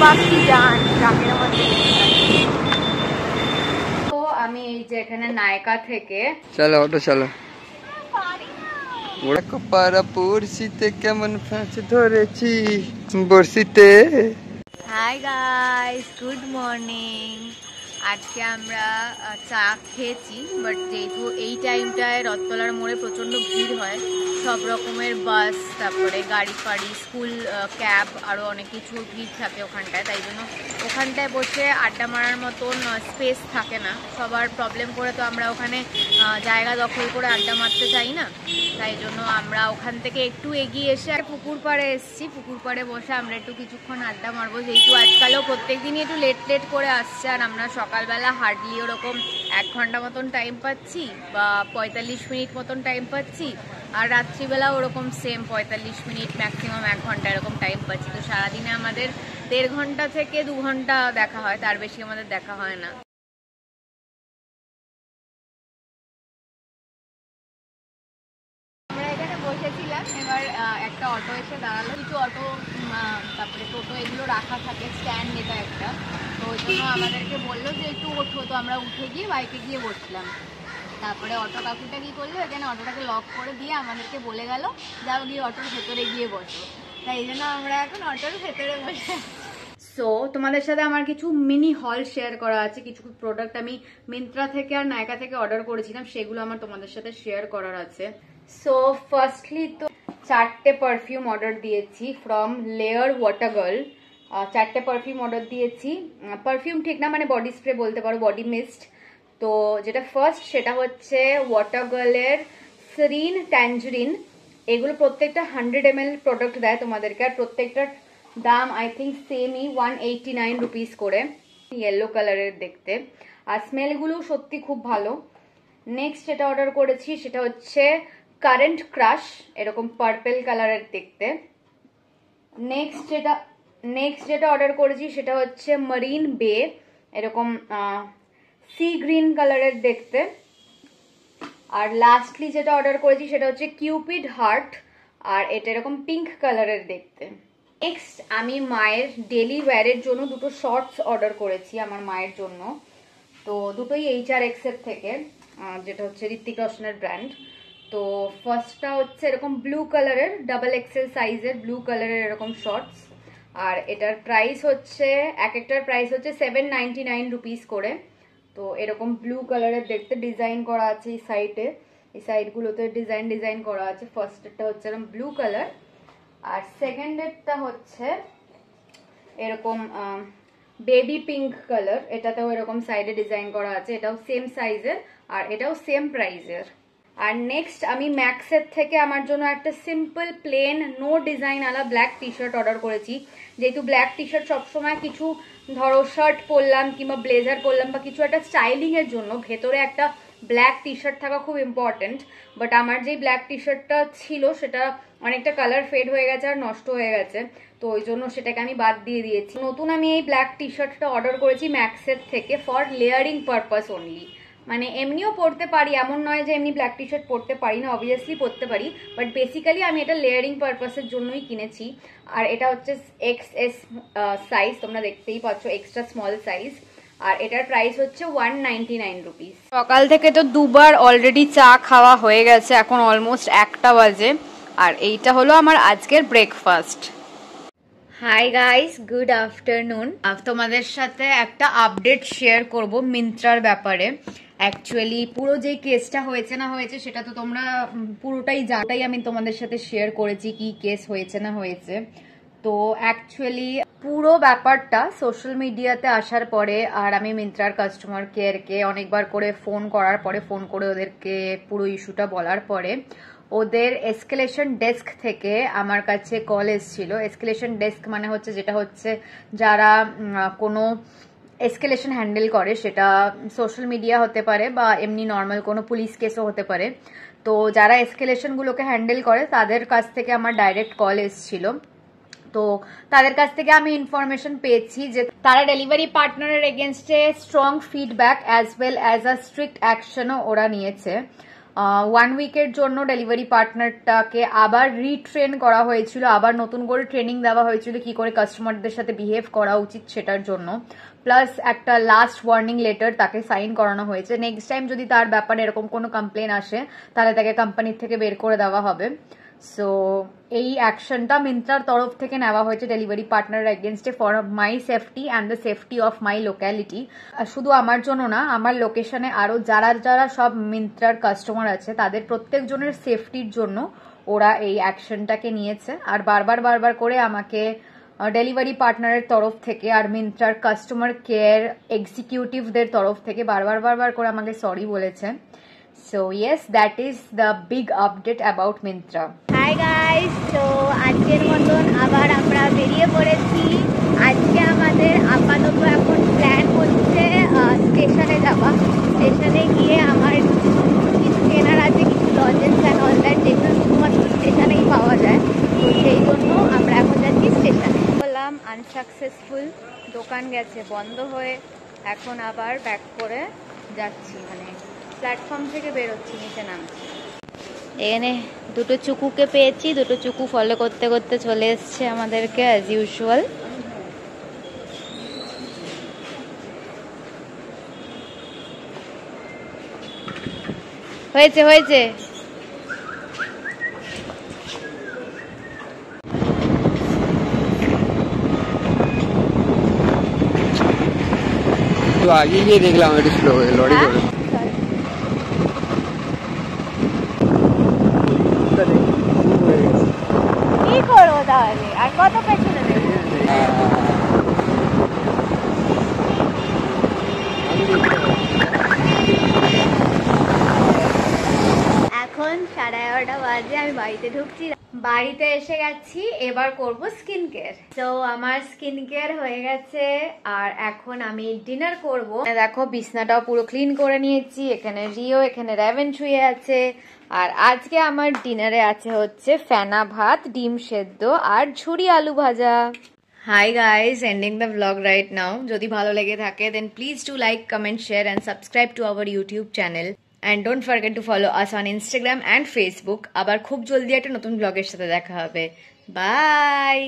পাখি যান ট্রাকের মধ্যে। তো আমি এই যে এখানে নায়িকা থেকে চলো অটো চলো। ওরা কপারা পড়শিতে কেমন ফাঁস ধরেছি বর্ষিতে। Hi guys, good morning. আজকে আমরা চা খেয়েছি, বাট যেহেতু এই টাইমটায় রথতলার মোড়ে প্রচণ্ড ভিড় হয়, সব রকমের বাস, তারপরে গাড়ি ফাড়ি, স্কুল ক্যাব, আরও অনেক কিছু ভিড় থাকে ওখানটায়, তাই জন্য ওখানটায় বসে আড্ডা মারার মতন স্পেস থাকে না। সবার প্রবলেম করে তো আমরা ওখানে জায়গা দখল করে আড্ডা মারতে চাই না, তাই জন্য আমরা ওখান থেকে একটু এগিয়ে এসে পুকুর পাড়ে এসেছি। পুকুর পাড়ে বসে আমরা একটু কিছুক্ষণ আড্ডা মারবো, যেহেতু আজকালও প্রত্যেক দিনই একটু লেট করে আসছে, আর আমরা সকালবেলা হার্ডলি ওরকম 1 ঘন্টা মতন টাইম পাচ্ছি বা 45 মিনিট মতন টাইম পাচ্ছি, আর রাত্রিবেলা ওরকম সেম 45 মিনিট ম্যাক্সিমাম 1 ঘন্টা এরকম টাইম পাচ্ছি। তো সারাদিনে আমাদের 1.5 ঘন্টা থেকে 2 ঘন্টা দেখা হয়, তার বেশি আমাদের দেখা হয় না। আমরা এখানে বসেছিলাম, এবার একটা অটো এসে দাঁড়ালো। কিছু অটো তারপরে টোটো এগুলো রাখা থাকে, স্ট্যান্ড এটা একটা, তো ওই জন্য আমাদেরকে বললো যে একটু ওঠো, তো আমরা উঠে গিয়ে বাইকে গিয়ে বসলাম। তারপরে অটো কাকুটা কি করলো, এখানে অটোটাকে লক করে দিয়ে আমাদেরকে বলে গেল যাও গিয়ে অটোর ভেতরে গিয়ে বসো। তাই এই জন্য আমরা এখন অটোর ভেতরে বসে। সো তোমাদের সাথে আমার কিছু মিনি হল শেয়ার করা আছে। কিছু প্রোডাক্ট আমি মিন্ত্রা থেকে আর নায়কা থেকে অর্ডার করেছিলাম, সেগুলো আমার তোমাদের সাথে শেয়ার করার আছে। সো ফার্স্টলি তো 4টে পারফিউম অর্ডার দিয়েছি ফ্রম লেয়ার ওয়াটার গার্ল। 4টে পারফিউম অর্ডার দিয়েছি, পারফিউম ঠিক না, মানে বডি স্প্রে বলতে পারো, বডি মিস্ট। তো যেটা ফার্স্ট সেটা হচ্ছে ওয়াটার গার্লের সেরিন ট্যাঞ্জেরিন। এগুলো প্রত্যেকটা 100 ml প্রোডাক্ট দেয় তোমাদেরকে, আর প্রত্যেকটার দাম আই থিঙ্ক সেমই 189 রুপিস করে, ইয়েলো কালারের দেখতে, আর স্মেলগুলো সত্যি খুব ভালো। নেক্সট যেটা অর্ডার করেছি সেটা হচ্ছে কারেন্ট ক্রাশ, এরকম পার্পেল কালারের দেখতে। নেক্সট যেটা অর্ডার করেছি সেটা হচ্ছে মারিন বে, এরকম সি গ্রিন কালারের দেখতে। আর লাস্টলি যেটা অর্ডার করেছি সেটা হচ্ছে কিউপিড হার্ট, আর এটা এরকম পিঙ্ক কালারের দেখতে। নেক্সট আমি মায়ের ডেলি ওয়্যারের জন্য দুটো শর্টস অর্ডার করেছি আমার মায়ের জন্য। তো দুটোই HRX এর থেকে, যেটা হচ্ছে ঋত্বিক রোশনের ব্র্যান্ড। তো ফার্স্টটা হচ্ছে এরকম ব্লু কালারের, XXL সাইজের ব্লু কালারের এরকম শর্টস, আর এটার প্রাইস হচ্ছে এক একটার প্রাইস হচ্ছে 799 রুপিস করে। তো এরকম ব্লু কালারের দেখতে, ডিজাইন করা আছে এই সাইডে, এই সাইডগুলোতে ডিজাইন করা আছে। ফার্স্টেরটা হচ্ছে এরকম ব্লু কালার, আর সেকেন্ডেরটা হচ্ছে এরকম বেবি পিঙ্ক কালার, এটাতেও এরকম সাইডে ডিজাইন করা আছে, এটাও সেম সাইজের আর এটাও সেম প্রাইসের। আর নেক্সট আমি ম্যাক্সের থেকে আমার জন্য একটা সিম্পল প্লেন নো ডিজাইন আলা ব্ল্যাক টি শার্ট অর্ডার করেছি। যেহেতু ব্ল্যাক টি শার্ট সবসময় কিছু ধরো শার্ট পরলাম কিংবা ব্লেজার পরলাম বা কিছু একটা স্টাইলিং এর জন্য ভেতরে একটা ব্ল্যাক টি শার্ট থাকা খুব ইম্পর্টেন্ট, বাট আমার যেই ব্ল্যাক টি শার্টটা ছিল সেটা অনেকটা কালার ফেড হয়ে গেছে আর নষ্ট হয়ে গেছে, তো ওই জন্য সেটাকে আমি বাদ দিয়ে দিয়েছি। নতুন আমি এই ব্ল্যাক টি শার্টটা অর্ডার করেছি ম্যাক্সের থেকে ফর লেয়ারিং পারপাস অনলি, মানে এমনিও পরতে পারি, এমন নয় যে এমনি ব্ল্যাক টি শার্ট পরতে পারি না, অবভিয়াসলি পরতে পারি, বাট বেসিক্যালি আমি এটা লেয়ারিং পারপাসের জন্যই কিনেছি। আর এটা হচ্ছে XS সাইজ, তোমরা দেখতেই পাচ্ছ, এক্সট্রা স্মল সাইজ, আর এটার প্রাইস হচ্ছে 199 রুপিস। সকাল থেকে তো দুবার অলরেডি চা খাওয়া হয়ে গেছে, এখন অলমোস্ট 1টা বাজে, আর এইটা হলো আমার আজকের breakfast. High guys, good afternoon. তোমাদের সাথে একটা আপডেট শেয়ার করব মিন্ত্রার ব্যাপারে। অ্যাকচুয়ালি পুরো যে কেসটা হয়েছে না হয়েছে সেটা তো তোমরা পুরোটাই জানাই, আমি তোমাদের সাথে শেয়ার করেছি কি কেস হয়েছে না হয়েছে। তো অ্যাকচুয়ালি পুরো ব্যাপারটা সোশ্যাল মিডিয়াতে আসার পরে, আর আমি মিন্ত্রার কাস্টমার কেয়ারকে অনেকবার করে ফোন করার পরে, ফোন করে ওদেরকে পুরো ইস্যুটা বলার পরে, ওদের এসকেলেশন ডেস্ক থেকে আমার কাছে কল এসেছিল। এসকেলেশন ডেস্ক মানে হচ্ছে যেটা হচ্ছে যারা কোনো এসকেলেশন হ্যান্ডেল করে, সেটা সোশ্যাল মিডিয়া হতে পারে বা এমনি নর্মাল কোনো পুলিশ কেসও হতে পারে। তো যারা এসকেলেশনগুলোকে হ্যান্ডেল করে তাদের কাছ থেকে আমার ডাইরেক্ট কল এসেছিল। তো তাদের কাছ থেকে আমি ইনফরমেশন পেয়েছি যে তারা ডেলিভারি পার্টনারের এগেনস্টে strong feedback as well as a strict অ্যাকশনও ওরা নিয়েছে। 1 উইকের জন্য ডেলিভারি পার্টনারটাকে আবার রিট্রেন করা হয়েছিল, আবার নতুন করে ট্রেনিং দেওয়া হয়েছিল কি করে কাস্টমারদের সাথে বিহেভ করা উচিত সেটার জন্য, প্লাস একটা লাস্ট ওয়ার্নিং লেটার তাকে সাইন করানো হয়েছে। নেক্সট টাইম যদি তার ব্যাপারে এরকম কোনো কমপ্লেন আসে তাহলে তাকে কোম্পানির থেকে বের করে দেওয়া হবে। সো এই অ্যাকশনটা মিন্ত্রার তরফ থেকে নেওয়া হয়েছে ডেলিভারি পার্টনার এগেনস্টে for my safety and the safety of my locality. শুধু আমার জন্য না, আমার লোকেশনে আরও যারা যারা সব মিন্ত্রার কাস্টমার আছে তাদের প্রত্যেকজনের সেফটির জন্য ওরা এই অ্যাকশনটাকে নিয়েছে। আর বারবার করে আমাকে ডেলিভারি পার্টনারের তরফ থেকে আর মিন্ত্রার কাস্টমার কেয়ার এক্সিকিউটিভদের তরফ থেকে বারবার করে আমাকে সরি বলেছে। So yes, that is the big update about Myntra. Hi guys, so আজকের মতন আবার আমরা বেরিয়ে পড়েছি। আজকে আমাদের আপাতত এখন প্ল্যান হচ্ছে স্টেশনে যাওয়া। স্টেশনে গিয়ে আমার কিছু কেনার আছে, কিছু লজেন্স অ্যান্ড অল দ্যাট, যেগুলো শুধুমাত্র স্টেশনেই পাওয়া যায়। তো সেই জন্য আমরা এখন যাচ্ছি স্টেশনে। বললাম আনসাকসেসফুল, দোকান গেছে বন্ধ হয়ে, এখন আবার ব্যাক করে যাচ্ছি, মানে প্ল্যাটফর্ম থেকে বেরোচ্ছি, নিচে নামছি। এখানে দুটো চুকুকে পেয়েছি, দুটো চুকু ফলো করতে করতে চলে এসছে আমাদেরকে অ্যাজ ইউজুয়াল। হয়েছে হয়েছে তো আগে গিয়ে দেখলাম একটু স্লো হয়ে লরি করে। কি করবো তাহলে, আর কত পেছনে দেবো? এখন 11:30 বাজে, আমি বাড়িতে ঢুকছি। বাড়িতে এসে গেছি, এবার করব স্কিন কেয়ার। তো আমার স্কিন কেয়ার হয়ে গেছে আর এখন আমি ডিনার করব। দেখো বিছনাটাও পুরো ক্লিন করে নিয়েছি, এখানে রিও, এখানে রেভেন শুয়ে আছে। আর আজকে আমার ডিনারে আছে হচ্ছে ফেনা ভাত, ডিম সেদ্ধ আর ঝুরি আলু ভাজা। Hi guys, ending the vlog right now. যদি ভালো লেগে থাকে then please do like, comment, share and subscribe to our YouTube channel. And don't forget to follow us on Instagram and Facebook. আবার খুব জলদি একটা নতুন ব্লগের সাথে দেখা হবে। Bye!